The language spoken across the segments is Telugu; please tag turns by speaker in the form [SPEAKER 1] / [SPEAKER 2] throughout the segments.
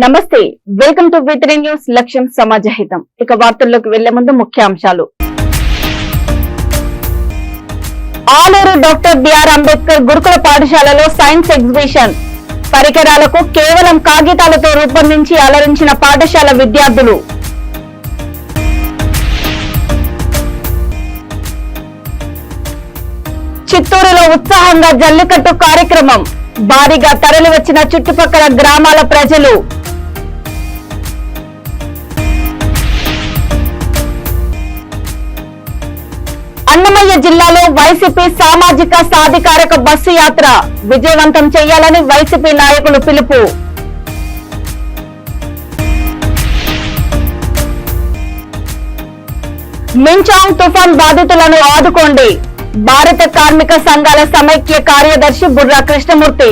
[SPEAKER 1] నమస్తే, వెల్కమ్ టు V3 న్యూస్. లక్ష్యం సమాజహితం. ఇక వార్తల్లోకి వెళ్లే ముందు ముఖ్యాంశాలు. ఆలూరు డాక్టర్ బిఆర్ అంబేద్కర్ గురుకుల పాఠశాలలో సైన్స్ ఎగ్జిబిషన్. పరికరాలకు కేవలం కాగితాలతో రూపొందించి అలరించిన పాఠశాల విద్యార్థులు. చిత్తూరులో ఉత్సాహంగా జల్లికట్టు కార్యక్రమం. భారీగా తరలివచ్చిన చుట్టుపక్కల గ్రామాల ప్రజలు. అన్నమయ్య జిల్లాలో వైసీపీ సామాజిక సాధికారక బస్సు యాత్ర విజయవంతం చేయాలని వైసీపీ నాయకులు పిలుపు. మించాంగ్ తుఫాన్ బాధితులను ఆదుకోండి. భారత కార్మిక సంఘాల సమైక్య కార్యదర్శి బుర్రా కృష్ణమూర్తి.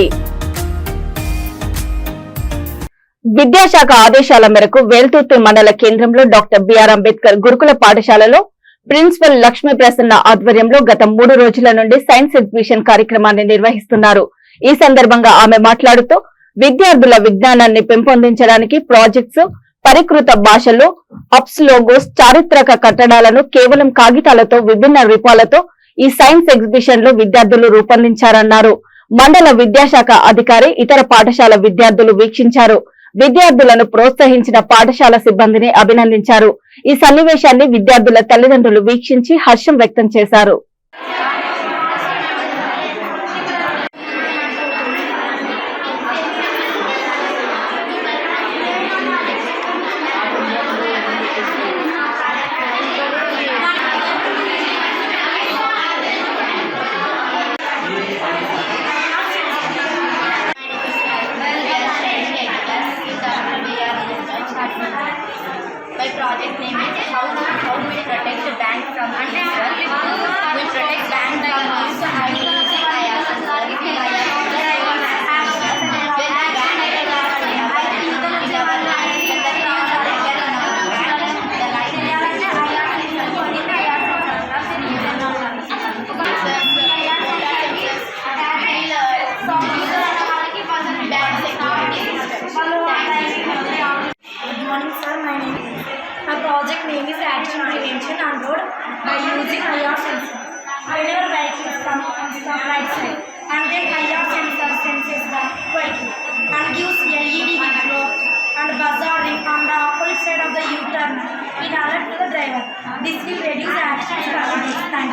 [SPEAKER 1] విద్యాశాఖ ఆదేశాల మేరకు వేల్తుర్తి మండల కేంద్రంలో డాక్టర్ బిఆర్ అంబేద్కర్ గురుకుల పాఠశాలలో ప్రిన్సిపల్ లక్ష్మీ ప్రసన్న ఆధ్వర్యంలో గత 3 రోజుల నుండి సైన్స్ ఎగ్జిబిషన్ కార్యక్రమాన్ని నిర్వహిస్తున్నారు. ఈ సందర్భంగా ఆమె మాట్లాడుతూ విద్యార్థుల విజ్ఞానాన్ని పెంపొందించడానికి ప్రాజెక్ట్స్, పరికృత భాషలు, అప్స్, లోగోస్, చారిత్రక కట్టడాలను కేవలం కాగితాలతో విభిన్న రూపాలతో ఈ సైన్స్ ఎగ్జిబిషన్ లో విద్యార్థులు రూపొందించారన్నారు. మండల విద్యాశాఖ అధికారి, ఇతర పాఠశాల విద్యార్థులు వీక్షించారు. విద్యార్థులను ప్రోత్సహించిన పాఠశాల సిబ్బందిని అభినందించారు. ఈ సన్నివేశాన్ని విద్యార్థుల తల్లిదండ్రులు వీక్షించి హర్షం వ్యక్తం చేశారు.
[SPEAKER 2] My project name is how we protect the bank from user. We protect bank from user by using IR sensor. When the bank
[SPEAKER 3] My project name is Action Prevention on Road by using IR sensor. Whenever vehicles come from right side, and then IR sensor senses the vehicle and gives LED glow and buzzer ring on the opposite side of the U-turn in alert to the driver. This will reduce accidents for the next time.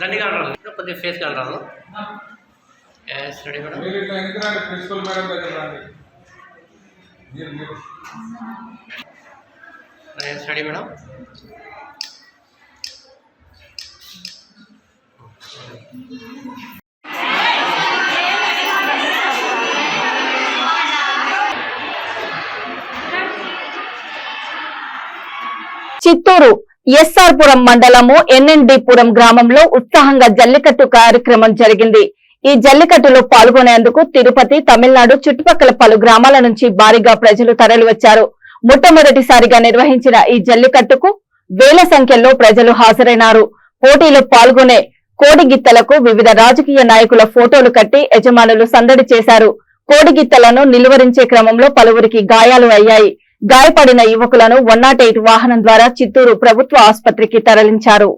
[SPEAKER 4] దండిగా అంటారు, కొద్దిగా ఫేస్గా అంటారు. రెడీ మేడం,
[SPEAKER 5] ప్రిన్సిపల్ మేడం దగ్గర
[SPEAKER 4] రెడీ మేడం.
[SPEAKER 1] చిత్తూరు ఎస్ఆర్ పురం మండలము ఎన్ఎన్డి పురం గ్రామంలో ఉత్సాహంగా జల్లికట్టు కార్యక్రమం జరిగింది. ఈ జల్లికట్టులో పాల్గొనేందుకు తిరుపతి, తమిళనాడు చుట్టుపక్కల పలు గ్రామాల నుంచి భారీగా ప్రజలు తరలివచ్చారు. మొట్టమొదటిసారిగా నిర్వహించిన ఈ జల్లికట్టుకు వేల సంఖ్యలో ప్రజలు హాజరైనారు. పోటీలో పాల్గొనే కోడిగిత్తలకు వివిధ రాజకీయ నాయకుల ఫోటోలు కట్టి యజమానులు సందడి చేశారు. కోడిగిత్తలను నిలువరించే క్రమంలో పలువురికి గాయాలు అయ్యాయి. గాయపడిన యువకులను 108 వాహనం ద్వారా చిత్తూరు ప్రభుత్వ ఆసుపత్రికి తరలించారు.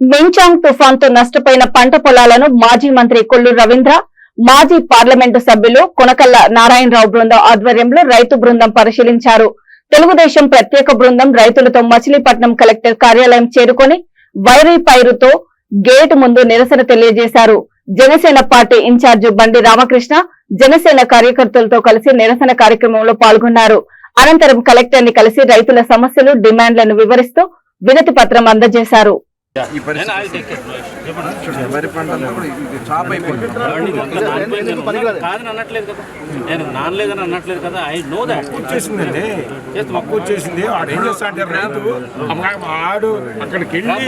[SPEAKER 1] మించాంగ్ తుఫాన్తో నష్టపోయిన పంట పొలాలను మాజీ మంత్రి కొల్లు రవీంద్ర, మాజీ పార్లమెంటు సభ్యులు కొనకల్ల నారాయణరావు బృందం ఆధ్వర్యంలో రైతు బృందం పరిశీలించారు. తెలుగుదేశం ప్రత్యేక బృందం రైతులతో మచిలీపట్నం కలెక్టర్ కార్యాలయం చేరుకొని వైరీ పైరుతో గేటు ముందు నిరసన తెలియజేశారు. జనసేన పార్టీ ఇన్ఛార్జి బండి రామకృష్ణ జనసేన కార్యకర్తలతో కలిసి నిరసన కార్యక్రమంలో పాల్గొన్నారు. అనంతరం కలెక్టర్ ని కలిసి రైతుల సమస్యలు, డిమాండ్లను వివరిస్తూ వినతి పత్రం అందజేశారు.
[SPEAKER 6] నేను నానలేదని అనట్లేదు కదా. ఐ నో దాట్
[SPEAKER 7] వచ్చేసిందండి, మొక్క వచ్చేసింది. ఆడు ఏం చేస్తా అంటే రైతు ఆడు అక్కడికి వెళ్ళి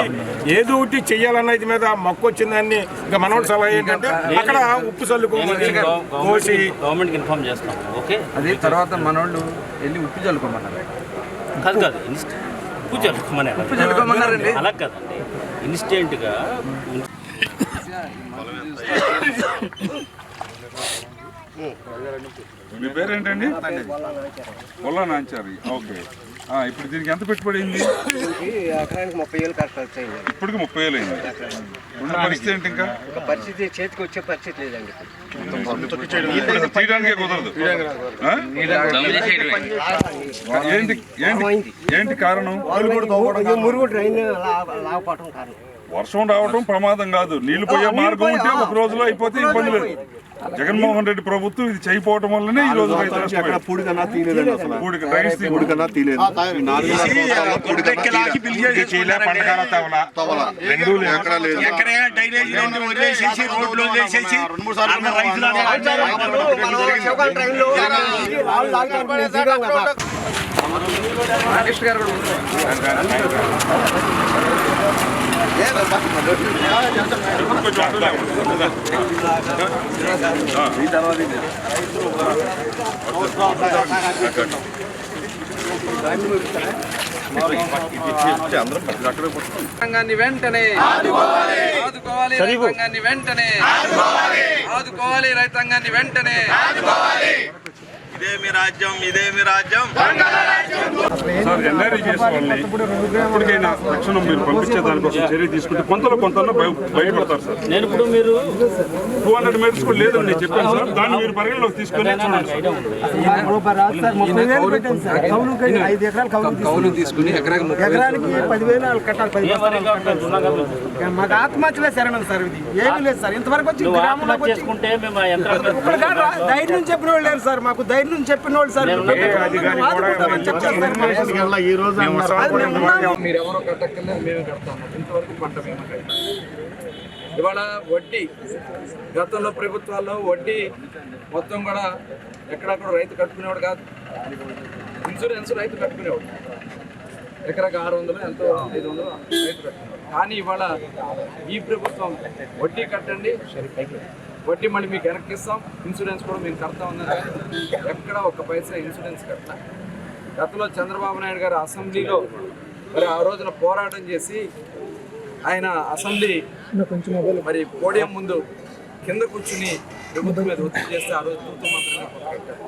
[SPEAKER 7] ఏదో ఒకటి చెయ్యాలన్నది మీద మొక్క వచ్చిందాన్ని ఇంకా మనోడు సలహా ఏంటంటే అక్కడ ఉప్పు చల్లుకోమని కోసి
[SPEAKER 6] గవర్నమెంట్కి ఇన్ఫార్మ్ చేస్తాం. ఓకే,
[SPEAKER 8] అది తర్వాత మనోళ్ళు వెళ్ళి ఉప్పు చల్లుకోమన్నారు.
[SPEAKER 6] కాదు కాదు ఉప్పు చల్లుకోమన్నారండి. అలా కదండి, ఇన్స్టెంట్గా
[SPEAKER 5] మీ పేరేంటండి? పొలా నాంచారి. ఓకే, ఇప్పుడు దీనికి ఎంత పెట్టుబడి అయింది?
[SPEAKER 9] ఎకరానికి 30,000 ఖర్చు వచ్చాయండి.
[SPEAKER 5] ఇప్పటికి 30,000 అయింది. ఉన్న పరిస్థితి ఏంటి? ఇంకా
[SPEAKER 9] పరిస్థితి చేతికి వచ్చే పరిస్థితి లేదండి.
[SPEAKER 5] తీయడానికే కుదరదు. ఏంటి కారణం?
[SPEAKER 9] మురుగు డ్రైన్ లాగపోవటం కారణం.
[SPEAKER 5] వర్షం రావడం ప్రమాదం కాదు, నీళ్లు పోయే మార్గం ఉంటే ఒక రోజులో అయిపోతే ఇబ్బంది లేదు. జగన్మోహన్ రెడ్డి ప్రభుత్వం ఇది చేయకపోవడం వల్లనే ఈ రోజు రైతు
[SPEAKER 8] రైతాంగాన్ని వెంటనే ఆదుకోవాలి, రైతాంగాన్ని వెంటనే ఆదుకోవాలి, రైతాంగాన్ని వెంటనే ఇదేమి రాజ్యం, ఇదేమి రాజ్యం.
[SPEAKER 5] సార్, ఎన్ఆర్ఈ చేసే వాళ్ళని ఇప్పటికైనా తక్షణం మీరు పంపించే దానికోసం చర్య తీసుకుంటే కొంతలో బయటపడతారు సార్.
[SPEAKER 6] నేను ఇప్పుడు మీరు
[SPEAKER 5] 200 మీటర్స్ కూడా లేదని నేను చెప్పాను సార్. దాన్ని మీరు పరిగణలోకి తీసుకొని
[SPEAKER 8] కౌలు తీసుకుని ఎకరానికి
[SPEAKER 9] 10,000 కట్టాలి. మాకు ఆత్మహత్యలే శరణం సార్. ఇది ఏమీ లేదు సార్. ఇంతవరకు వచ్చి
[SPEAKER 6] చేసుకుంటే మేము
[SPEAKER 9] ధైర్యం చెప్పిన వాళ్ళు లేరు సార్. మాకు ధైర్యం చెప్పిన వాళ్ళు సార్.
[SPEAKER 8] మీరెవరో కట్టక్కర్లేదు, మేమే కడతాము. ఇంతవరకు పంట మేము ఇవాళ వడ్డీ, గతంలో ప్రభుత్వాల్లో వడ్డీ మొత్తం కూడా ఎక్కడక్కడ రైతు కట్టుకునేవాడు కాదు. ఇన్సూరెన్స్ రైతు కట్టుకునేవాడు. ఎకరాకి 600 ఎంతో 500 రైతు కట్టుకునేవాడు. కానీ ఇవాళ ఈ ప్రభుత్వం వడ్డీ కట్టండి, వడ్డీ మళ్ళీ మీకు వెనక్కి ఇస్తాం, ఇన్సూరెన్స్ కూడా మేము కడతా ఉన్నారు. ఎక్కడ ఒక పైసా ఇన్సూరెన్స్ కట్టా. గతంలో చంద్రబాబు నాయుడు గారు అసెంబ్లీలో మరి ఆ రోజున పోరాటం చేసి ఆయన అసెంబ్లీ మరి పోడియం ముందు కింద కూర్చుని ప్రభుత్వం మీద ఒత్తిడి చేస్తే ఆ రోజు ప్రభుత్వం మాత్రమే కట్టారు.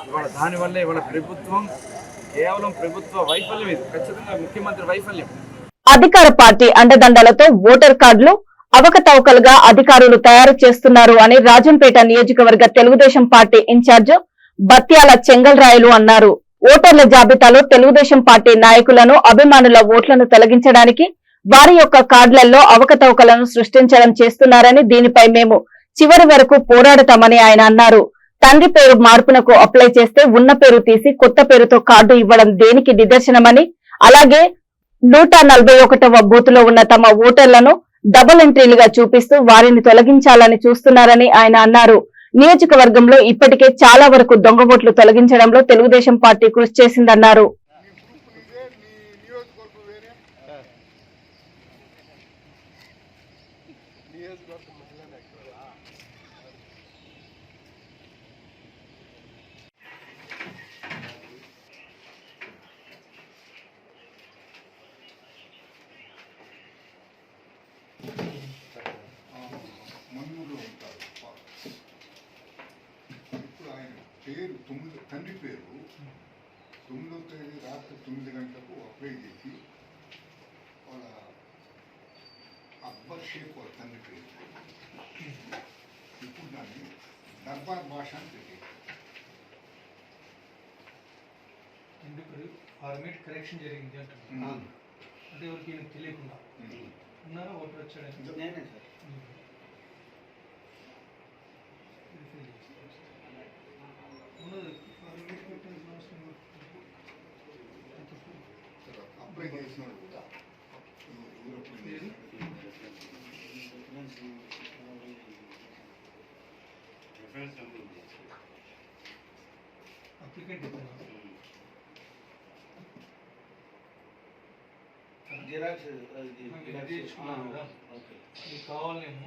[SPEAKER 8] ఇవాళ దానివల్ల ఇవాళ ప్రభుత్వం కేవలం ప్రభుత్వ వైఫల్యం, ఇది ఖచ్చితంగా ముఖ్యమంత్రి వైఫల్యం.
[SPEAKER 1] అధికార పార్టీ అండదండలతో ఓటర్ కార్డులు అవకతవకలుగా అధికారులు తయారు చేస్తున్నారు అని రాజంపేట నియోజకవర్గ తెలుగుదేశం పార్టీ ఇన్ఛార్జ్ బత్యాల చెంగల్రాయలు అన్నారు. ఓటర్ల జాబితాలో తెలుగుదేశం పార్టీ నాయకులను, అభిమానుల ఓట్లను తొలగించడానికి వారి యొక్క కార్డులలో అవకతవకలను సృష్టించడం చేస్తున్నారని, దీనిపై మేము చివరి వరకు పోరాడతామని ఆయన అన్నారు. తండ్రి పేరు మార్పునకు అప్లై చేస్తే ఉన్న పేరు తీసి కొత్త పేరుతో కార్డు ఇవ్వడం దేనికి నిదర్శనమని, అలాగే 141వ బూత్ లో ఉన్న తమ ఓటర్లను డబుల్ ఎంట్రీలుగా చూపిస్తూ వారిని తొలగించాలని చూస్తున్నారని ఆయన అన్నారు. నియోజకవర్గంలో ఇప్పటికే చాలా వరకు దొంగ ఓట్లు తొలగించడంలో తెలుగుదేశం పార్టీ కృషి చేసిందన్నారు.
[SPEAKER 10] పేరు తండ్రి పేరు 9వ తేదీ రాత్రి 9 గంటలకు అప్లై చేసి వాళ్ళ అక్బర్ షేక్ వాళ్ళ తండ్రి పేరు. ఇప్పుడు దాన్ని దర్బార్ భాష అని పెట్టారు.
[SPEAKER 11] ఫార్మేట్ కరెక్షన్ జరిగింది అంటున్నారు. అంటే ఎవరికి తెలియకుండా ఉన్నారా ఓటర్ వచ్చాడు నేనే సార్.
[SPEAKER 10] అప్లై చేసినాడు కూడా
[SPEAKER 11] అప్లికెంట్
[SPEAKER 6] జిరాక్స్
[SPEAKER 11] కావాలేమో.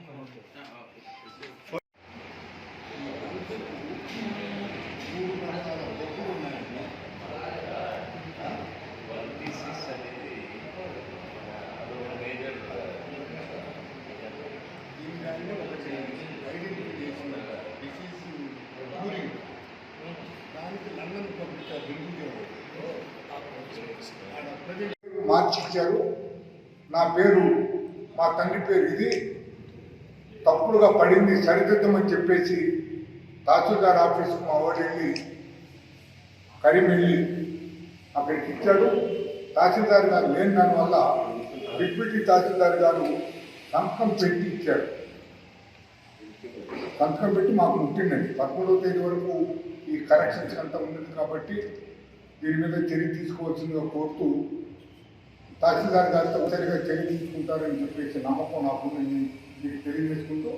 [SPEAKER 10] మార్చిచ్చారు. నా పేరు మా తండ్రి పేరు ఇది తప్పుడుగా పడింది సరిదిద్దమని చెప్పేసి తహసీల్దార్ ఆఫీస్కి మా వాడు వెళ్ళి కరీం వెళ్ళి అక్కడికి ఇచ్చాడు. తహసీల్దార్ గారు లేని దానివల్ల డిప్యూటీ తహసీల్దార్ గారు సంతకం పెట్టి ఇచ్చాడు. సంతకం పెట్టి మాకు ముట్టిందండి. 13వ తేదీ వరకు ఈ కరెక్షన్స్ అంతా ఉన్నది కాబట్టి దీని మీద చర్య తీసుకోవాల్సిందిగా కోరుతూ తహసీల్దార్ గారితో ఒకసారిగా చర్య తీసుకుంటారని చెప్పేసి నమ్మకం నాకు మీకు తెలియజేసుకుంటూ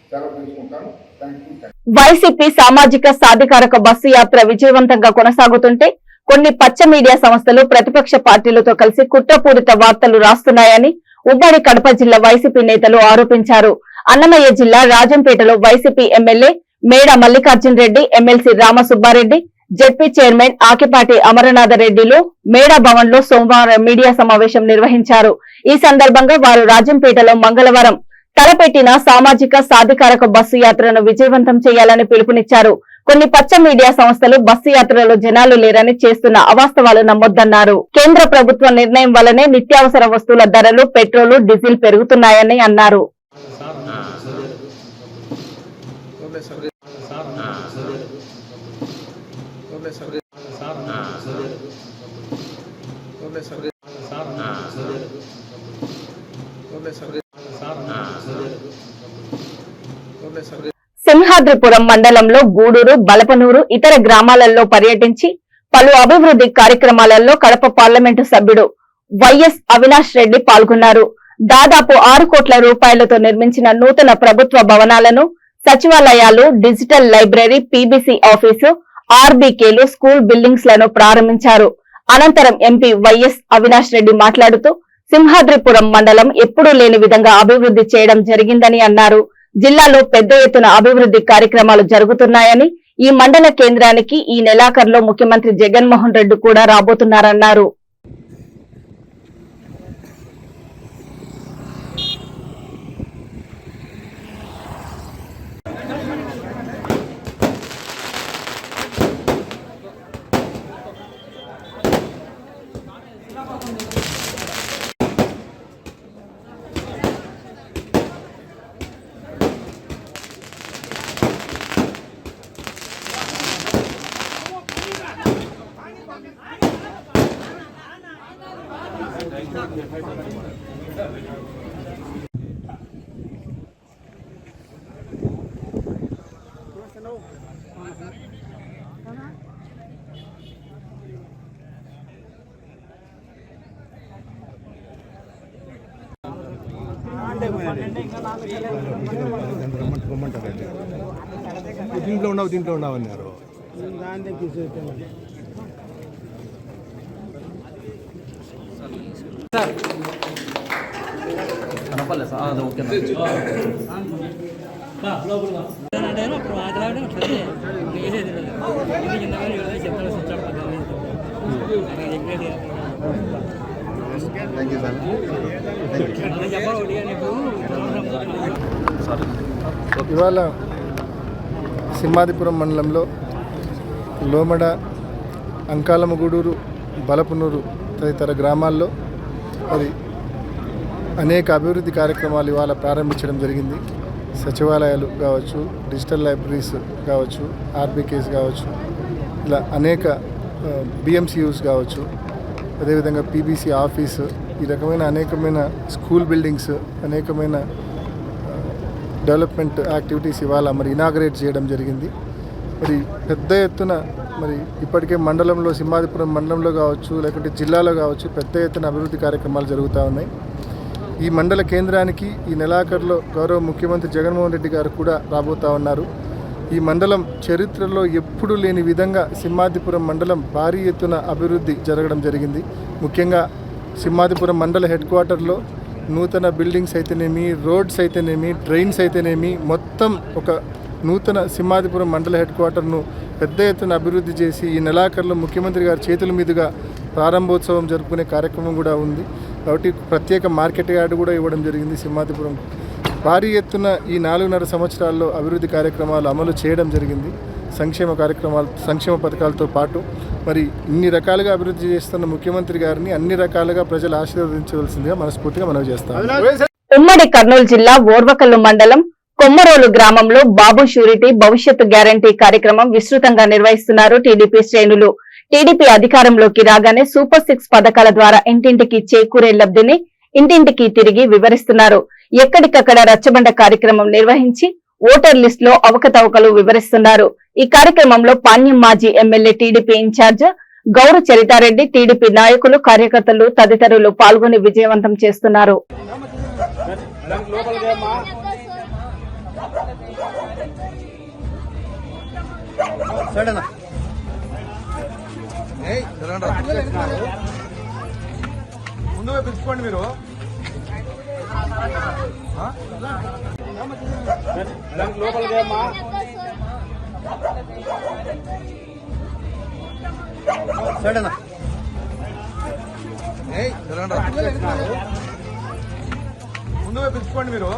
[SPEAKER 10] సెలవు తీసుకుంటాను. Thank you.
[SPEAKER 1] వైసీపీ సామాజిక సాధికారక బస్సు యాత్ర విజయవంతంగా కొనసాగుతుంటే కొన్ని పచ్చ మీడియా సంస్థలు ప్రతిపక్ష పార్టీలతో కలిసి కుట్రపూరిత వార్తలు రాస్తున్నాయని ఉమ్మడి కడప జిల్లా వైసీపీ నేతలు ఆరోపించారు. అన్నమయ్య జిల్లా రాజంపేటలో YCP MLA Meda Mallikarjun Reddy, MLC Ramasubbareddy, ZP chairman Akipati Amarnatha రెడ్డిలు మేడా భవన్ లో సోమవారం మీడియా సమావేశం నిర్వహించారు. ఈ సందర్భంగా వారు రాజంపేటలో మంగళవారం తలపెట్టిన సామాజిక సాధికారక బస్సు యాత్రను విజయవంతం చేయాలని పిలుపునిచ్చారు. కొన్ని పచ్చ మీడియా సంస్థలు బస్సు యాత్రలో జనాలు లేరని చేస్తున్న అవాస్తవాలు నమ్మొద్దన్నారు. కేంద్ర ప్రభుత్వ నిర్ణయం వల్లనే నిత్యావసర వస్తువుల ధరలు, పెట్రోలు, డీజిల్ పెరుగుతున్నాయని అన్నారు. సింహాద్రిపురం మండలంలో గూడూరు, బలపనూరు, ఇతర గ్రామాలలో పర్యటించి పలు అభివృద్ధి కార్యక్రమాలలో కడప పార్లమెంటు సభ్యుడు వైఎస్ అవినాష్ రెడ్డి పాల్గొన్నారు. దాదాపు 6 కోట్ల రూపాయలతో నిర్మించిన నూతన ప్రభుత్వ భవనాలను, సచివాలయాలు, డిజిటల్ లైబ్రరీ, పీబీసీ ఆఫీసు, ఆర్బీకేలు, స్కూల్ బిల్డింగ్స్ లను ప్రారంభించారు. అనంతరం ఎంపీ వైఎస్ అవినాష్ రెడ్డి మాట్లాడుతూ సింహాద్రిపురం మండలం ఎప్పుడూ లేని విధంగా అభివృద్ధి చేయడం జరిగిందని అన్నారు. జిల్లాలో పెద్ద ఎత్తున అభివృద్ధి కార్యక్రమాలు జరుగుతున్నాయని, ఈ మండల కేంద్రానికి ఈ నెలాఖరులో ముఖ్యమంత్రి జగన్మోహన్ రెడ్డి కూడా రాబోతున్నారన్నారు.
[SPEAKER 9] దీంట్లో ఉండవు అన్నారు. ఇవాళ సింహాదిపురం మండలంలో లోమడ, అంకాలమగూడూరు, బలపునూరు తదితర గ్రామాల్లో మరి అనేక అభివృద్ధి కార్యక్రమాలు ఇవాళ ప్రారంభించడం జరిగింది. సచివాలయాలు కావచ్చు, డిజిటల్ లైబ్రరీస్ కావచ్చు, ఆర్బీకేస్ కావచ్చు, ఇలా అనేక బిఎంసియూస్ కావచ్చు, అదేవిధంగా పీబీసీ ఆఫీసు, ఈ రకమైన అనేకమైన స్కూల్ బిల్డింగ్స్, అనేకమైన డెవలప్మెంట్ యాక్టివిటీస్ ఇవాళ మరి ఇనాగరేట్ చేయడం జరిగింది. మరి పెద్ద ఎత్తున మరి ఇప్పటికే మండలంలో, సింహాద్రిపురం మండలంలో కావచ్చు, లేకుంటే జిల్లాలో కావచ్చు పెద్ద ఎత్తున అభివృద్ధి కార్యక్రమాలు జరుగుతూ ఉన్నాయి. ఈ మండల కేంద్రానికి ఈ నెలాఖరులో గౌరవ ముఖ్యమంత్రి జగన్మోహన్ రెడ్డి గారు కూడా రాబోతూ ఉన్నారు. ఈ మండలం చరిత్రలో ఎప్పుడూ లేని విధంగా సింహాద్రిపురం మండలం భారీ ఎత్తున అభివృద్ధి జరగడం జరిగింది. ముఖ్యంగా సింహాద్రిపురం మండల హెడ్ క్వార్టర్లో నూతన బిల్డింగ్స్ అయితేనేమి, రోడ్స్ అయితేనేమి, ట్రైన్స్ అయితేనేమి, మొత్తం ఒక నూతన సింహాద్రిపురం మండల హెడ్ క్వార్టర్ను పెద్ద ఎత్తున అభివృద్ధి చేసి ఈ నెలాఖరులో ముఖ్యమంత్రి గారి చేతుల మీదుగా ప్రారంభోత్సవం జరుపుకునే కార్యక్రమం కూడా ఉంది. కాబట్టి ప్రత్యేక మార్కెట్ యార్డ్ కూడా ఇవ్వడం జరిగింది సింహాద్రిపురం. భారీ ఎత్తున ఈ 4.5 సంవత్సరాల్లో అభివృద్ధి కార్యక్రమాలు అమలు చేయడం జరిగింది. సంక్షేమ పథకాలతో పాటు మరి ఇన్ని రకాలుగా అభివృద్ధి చేస్తున్న ముఖ్యమంత్రి గారిని అన్ని రకాలుగా ప్రజలు ఆశీర్వదించవలసిందిగా మనస్ఫూర్తిగా మనవి చేస్తాం.
[SPEAKER 1] ఉమ్మడి కర్నూలు జిల్లా ఓర్వకల్లు మండలం కొమ్మరోలు గ్రామంలో బాబు షూరిటీ భవిష్యత్తు గ్యారంటీ కార్యక్రమం విస్తృతంగా నిర్వహిస్తున్నారు టీడీపీ శ్రేణులు. టీడీపీ అధికారంలోకి రాగానే సూపర్ 6 పథకాల ద్వారా ఇంటింటికి చేకూరే లబ్ధిని ఇంటింటికి తిరిగి వివరిస్తున్నారు. ఎక్కడికక్కడ రచ్చబండ కార్యక్రమం నిర్వహించి ఓటర్ లిస్ట్ లో అవకతవకలు వివరిస్తున్నారు. ఈ కార్యక్రమంలో పాణ్యం మాజీ MLA TDP incharge Gouru Charithareddy, TDP నాయకులు, కార్యకర్తలు తదితరులు పాల్గొని విజయవంతం చేస్తున్నారు.
[SPEAKER 8] ముందుగా పిలుచుకోండి మీరు. ముందుగా పిలుచుకోండి మీరు.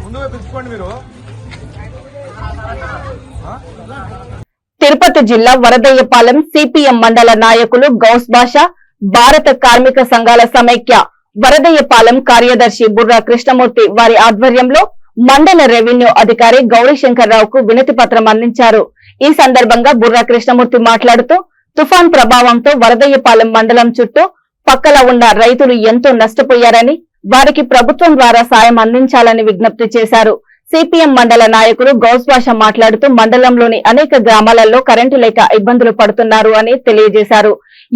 [SPEAKER 8] ముందుగా పిలుచుకోండి మీరు.
[SPEAKER 1] తిరుపతి జిల్లా వరదయ్యపాలెం సిపిఎం మండల నాయకులు గౌస్ బాషా, భారత కార్మిక సంఘాల సమైక్య వరదయ్యపాలెం కార్యదర్శి బుర్రా కృష్ణమూర్తి వారి ఆధ్వర్యంలో మండల రెవెన్యూ అధికారి గౌరీశంకర్రావుకు వినతి పత్రం అందించారు. ఈ సందర్భంగా బుర్రా కృష్ణమూర్తి మాట్లాడుతూ తుఫాన్ ప్రభావంతో వరదయ్యపాలెం మండలం చుట్టూ పక్కల ఉన్న రైతులు ఎంతో నష్టపోయారని, వారికి ప్రభుత్వం ద్వారా సాయం అందించాలని విజ్ఞప్తి చేశారు. సిపిఎం మండల నాయకులు గౌస్ బాషా మాట్లాడుతూ మండలంలోని అనేక గ్రామాలలో కరెంటు లేక ఇబ్బందులు పడుతున్నారు అని తెలియజేశారు.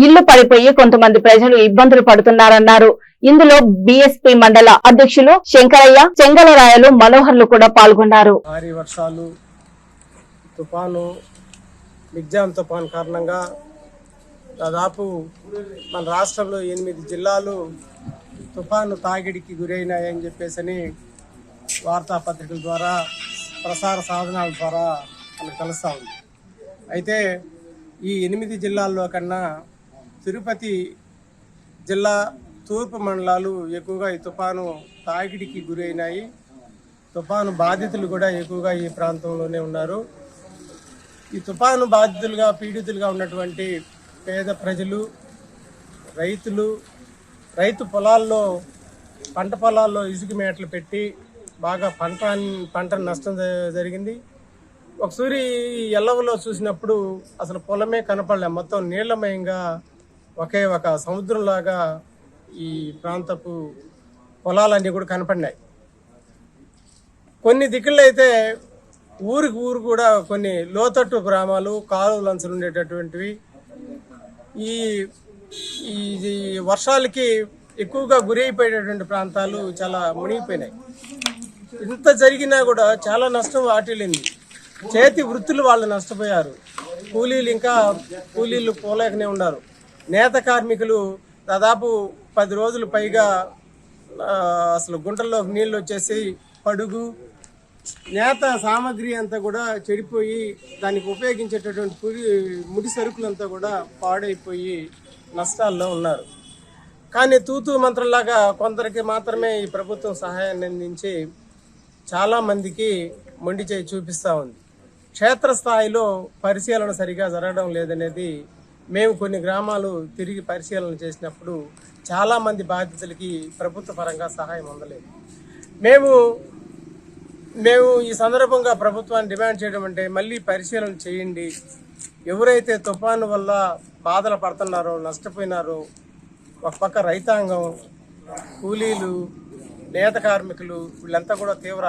[SPEAKER 1] ఇళ్లు పడిపోయి కొంతమంది ప్రజలు ఇబ్బందులు పడుతున్నారన్నారు. ఇందులో బీఎస్పీ మండల అధ్యక్షులు శంకరయ్య, చెంగలరాయలు, మనోహర్లు కూడా పాల్గొన్నారు.
[SPEAKER 9] భారీ వర్షాలు, తుఫాను, మిగ్జాం తుఫాను కారణంగా దాదాపు మన రాష్ట్రంలో 8 జిల్లాలు తుఫాను తాకిడికి గురైనాయని చెప్పేసి వార్తాపత్రికల ద్వారా, ప్రసార సాధనాల ద్వారా మనకు తెలుస్తూ ఉంది. అయితే ఈ 8 జిల్లాల్లో కన్నా తిరుపతి జిల్లా తూర్పు మండలాలు ఎక్కువగా ఈ తుఫాను తాకిడికి గురైనాయి. తుఫాను బాధితులు కూడా ఎక్కువగా ఈ ప్రాంతంలోనే ఉన్నారు. ఈ తుఫాను బాధితులుగా, పీడితులుగా ఉన్నటువంటి పేద ప్రజలు, రైతు పొలాల్లో, పంట పొలాల్లో ఇసుక మేటలు పెట్టి బాగా పంట నష్టం జరిగింది. ఒకసారి ఎల్లవలో చూసినప్పుడు అసలు పొలమే కనపడలే, మొత్తం నీళ్లమయంగా ఒకే ఒక సముద్రంలాగా ఈ ప్రాంతపు పొలాలన్నీ కూడా కనపడినాయి. కొన్ని దిక్కుల్లో అయితే ఊరు కూడా కొన్ని లోతట్టు గ్రామాలు, కాలువలు అంచులు ఉండేటటువంటివి ఈ వర్షాలకి ఎక్కువగా గురైపోయేటటువంటి ప్రాంతాలు చాలా మునిగిపోయినాయి. ఇంత జరిగినా కూడా చాలా నష్టం వాటిల్లింది. చేతి వృత్తులు వాళ్ళు నష్టపోయారు. కూలీలు పోలేకనే ఉన్నారు. నేత కార్మికులు దాదాపు 10 రోజులు పైగా అసలు గుంటల్లోకి నీళ్ళు వచ్చేసి పడుగు, నేత సామాగ్రి అంతా కూడా చెడిపోయి దానికి ఉపయోగించేటటువంటి ముడి సరుకులంతా కూడా పాడైపోయి నష్టాల్లో ఉన్నారు.
[SPEAKER 12] కానీ తూతూ మంత్రులాగా కొందరికి మాత్రమే ఈ ప్రభుత్వం సహాయాన్ని అందించి చాలామందికి మొండి చేయి చూపిస్తూ ఉంది. క్షేత్రస్థాయిలో పరిశీలన సరిగా జరగడం లేదనేది మేము కొన్ని గ్రామాలు తిరిగి పరిశీలన చేసినప్పుడు చాలామంది బాధితులకి ప్రభుత్వ పరంగా సహాయం అందలేదు. మేము ఈ సందర్భంగా ప్రభుత్వాన్ని డిమాండ్ చేయడం అంటే మళ్ళీ పరిశీలన చేయండి. ఎవరైతే తుఫాను వల్ల బాధలు పడుతున్నారో, నష్టపోయినారో, ఒక పక్క రైతాంగం, కూలీలు, నేత కార్మికులు వీళ్ళంతా కూడా తీవ్ర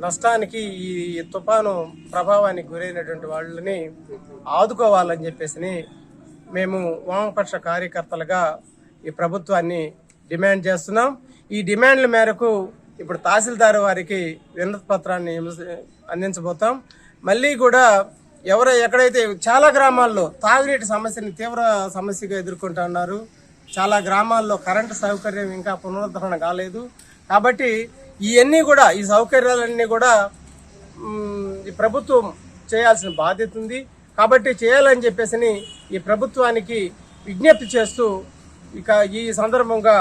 [SPEAKER 12] నష్టానికి ఈ తుఫాను ప్రభావానికి గురైనటువంటి వాళ్ళని ఆదుకోవాలని చెప్పేసి మేము వామపక్ష కార్యకర్తలుగా ఈ ప్రభుత్వాన్ని డిమాండ్ చేస్తున్నాం. ఈ డిమాండ్ల మేరకు ఇప్పుడు తహసీల్దార్ వారికి వినతి పత్రాన్ని అందించబోతాం. మళ్ళీ కూడా ఎక్కడైతే చాలా గ్రామాల్లో తాగునీటి సమస్యని తీవ్ర సమస్యగా ఎదుర్కొంటున్నారు. చాలా గ్రామాల్లో కరెంటు సౌకర్యం ఇంకా పునరుద్ధరణ కాలేదు. కాబట్టి ఇవన్నీ కూడా, ఈ సౌకర్యాలన్నీ కూడా ఈ ప్రభుత్వం చేయాల్సిన బాధ్యత ఉంది. కాబట్టి చేయాలని చెప్పేసి ఈ ప్రభుత్వానికి విజ్ఞప్తి చేస్తూ ఇక ఈ సందర్భంగా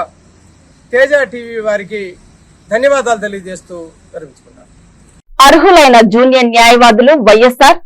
[SPEAKER 12] తేజ టీవీ వారికి ధన్యవాదాలు తెలియజేస్తూ విరమించుకుంటారు.
[SPEAKER 1] అర్హులైన జూనియర్ న్యాయవాదులు వైఎస్ఆర్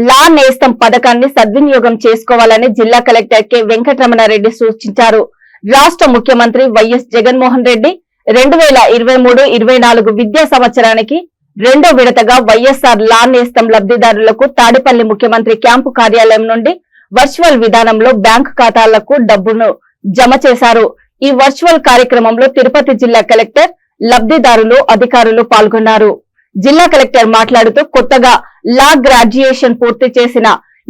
[SPEAKER 1] లా నేస్తం పథకాన్ని సద్వినియోగం చేసుకోవాలని జిల్లా కలెక్టర్ కె వెంకటరమణారెడ్డి సూచించారు. రాష్ట్ర ముఖ్యమంత్రి వైఎస్ జగన్మోహన్ రెడ్డి 2023-24 విద్యా సంవత్సరానికి రెండో విడతగా వైఎస్ఆర్ లా నేస్తం లబ్ధిదారులకు తాడిపల్లి ముఖ్యమంత్రి క్యాంపు కార్యాలయం నుండి వర్చువల్ విధానంలో బ్యాంకు ఖాతాలకు డబ్బును జమ చేశారు. ఈ వర్చువల్ కార్యక్రమంలో తిరుపతి జిల్లా కలెక్టర్, లబ్ధిదారులు, అధికారులు పాల్గొన్నారు. జిల్లా కలెక్టర్ మాట్లాడుతూ కొత్తగా లా గ్రాడ్యుయేషన్ పూర్తి చేసిన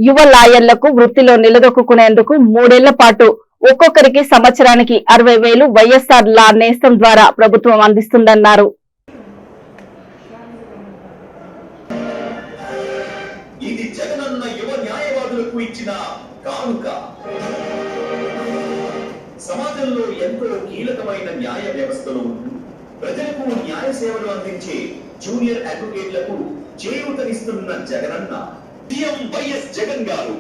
[SPEAKER 1] యువ లాయర్లకు వృత్తిలో నిలదొక్కునేందుకు 3 ఏళ్ల పాటు ఒక్కొక్కరికి సంవత్సరానికి 60,000 వైఎస్ఆర్ లా నేస్తం ద్వారా ప్రభుత్వం అందిస్తుందన్నారు.
[SPEAKER 13] ఇది జగనన్న యువ న్యాయవాదులకు ఇచ్చిన కానుక. సమాజంలో ఎంతో కీలకమైన న్యాయ వ్యవస్థలో ప్రజలకు న్యాయ సేవలు అందించే జూనియర్ అడ్వకేట్లకు చేయూతనిస్తున్న జగనన్న సీఎం వైఎస్ జగన్ గారు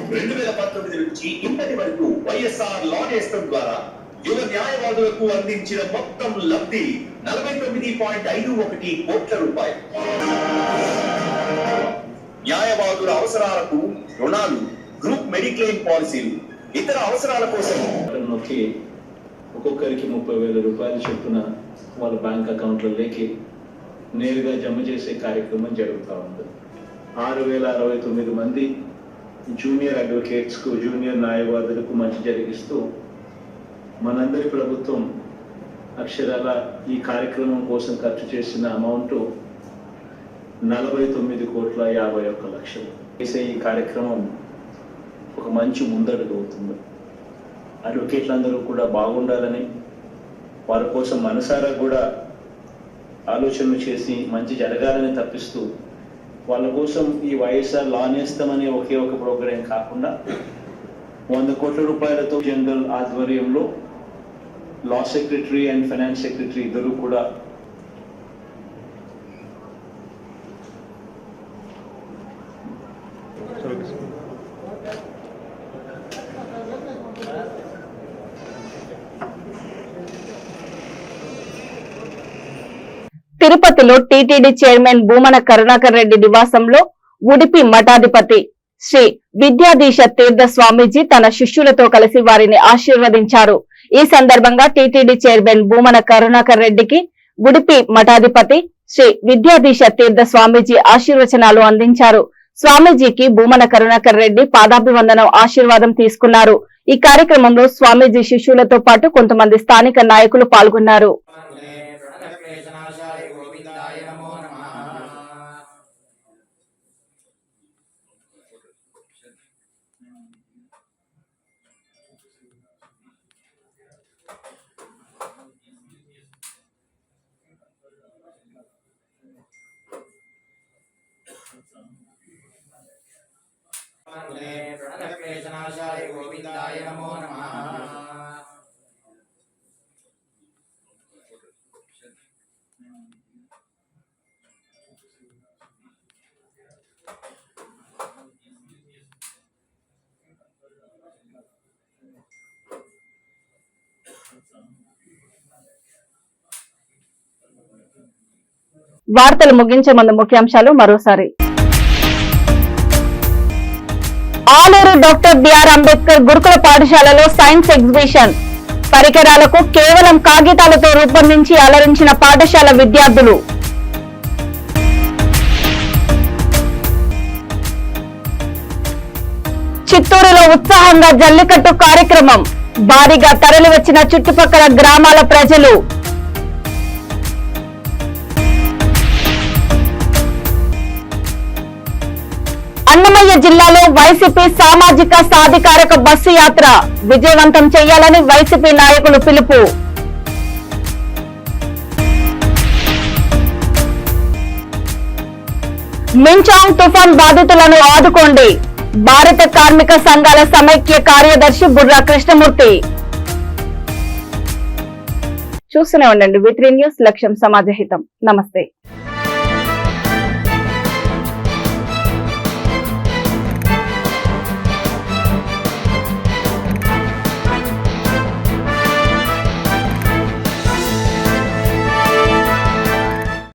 [SPEAKER 13] 2019 నుంచి ఇప్పటి వరకు వైఎస్ఆర్ లా నేస్తం ద్వారా యువ న్యాయవాదులకు అందించిన మొత్తం లబ్ధి 49.51 కోట్ల రూపాయలు. న్యాయవాదుల అవసరాలకు రుణాలు, గ్రూప్ మెడిక్లెయిమ్ పాలసీలు, ఇతర అవసరాల కోసం
[SPEAKER 6] ఒక్కొక్కరికి 30,000 రూపాయలు చొప్పున వాళ్ళ బ్యాంక్ అకౌంట్లలోకి నేరుగా జమ చేసే కార్యక్రమం జరుగుతూ ఉంది. 6,069 మంది జూనియర్ అడ్వకేట్స్కు, జూనియర్ న్యాయవాదులకు మంచి జరిగిస్తూ మనందరి ప్రభుత్వం అక్షరాల ఈ కార్యక్రమం కోసం ఖర్చు చేసిన అమౌంట్ 49,51,00,000 చేసే ఈ కార్యక్రమం ఒక మంచి ముందడుగు అవుతుంది. అడ్వకేట్లందరూ కూడా బాగుండాలని, వారి కోసం మనసారా కూడా ఆలోచనలు చేసి మంచి జరగాలని తప్పిస్తూ వాళ్ళ కోసం ఈ వైఎస్ఆర్ లా నేస్తం అనే ఒకే ఒక ప్రోగ్రాం కాకుండా 100 కోట్ల రూపాయలతో జనరల్ ఆధ్వర్యంలో లా సెక్రటరీ అండ్ ఫైనాన్స్ సెక్రటరీ ఇద్దరు కూడా
[SPEAKER 1] తిరుపతిలో టీటీడీ చైర్మన్ భూమన కరుణాకర్ రెడ్డి నివాసంలో ఉడిపి మఠాధిపతి శ్రీ విద్యాధీశ తీర్థ స్వామీజీ తన శిష్యులతో కలిసి వారిని ఆశీర్వదించారు. ఈ సందర్భంగా టీటీడీ చైర్మన్ భూమన కరుణాకర్ రెడ్డికి ఉడిపి మఠాధిపతి శ్రీ విద్యాధీశ తీర్థ స్వామీజీ ఆశీర్వచనాలు అందించారు. స్వామీజీకి భూమన కరుణాకర్ రెడ్డి పాదాభివందనం, ఆశీర్వాదం తీసుకున్నారు. ఈ కార్యక్రమంలో స్వామీజీ శిష్యులతో పాటు కొంతమంది స్థానిక నాయకులు పాల్గొన్నారు.
[SPEAKER 14] గోవిందాయ నమో నమః.
[SPEAKER 1] వార్తలు ముగించే ముందు ముఖ్యాంశాలు మరోసారి. ఆలూరు డాక్టర్ బిఆర్ అంబేద్కర్ గురుకుల పాఠశాలలో సైన్స్ ఎగ్జిబిషన్. పరికరాలకు కేవలం కాగితాలతో రూపొందించి అలరించిన పాఠశాల విద్యార్థులు. చిత్తూరులో ఉత్సాహంగా జల్లికట్టు కార్యక్రమం. భారీగా తరలివచ్చిన చుట్టుపక్కల గ్రామాల ప్రజలు. అన్నమయ్య జిల్లాలో వైసీపీ సామాజిక సాధికారక బస్సు యాత్ర విజయవంతం చేయాలని వైసీపీ నాయకులు పిలుపు. మించాంగ్ తుఫాన్ బాధితులను ఆదుకోండి. భారత కార్మిక సంఘాల సమైక్య కార్యదర్శి బుర్రా కృష్ణమూర్తి. చూస్తూనే ఉండండి V3 న్యూస్, లక్ష్యం సమాజహితం. నమస్తే.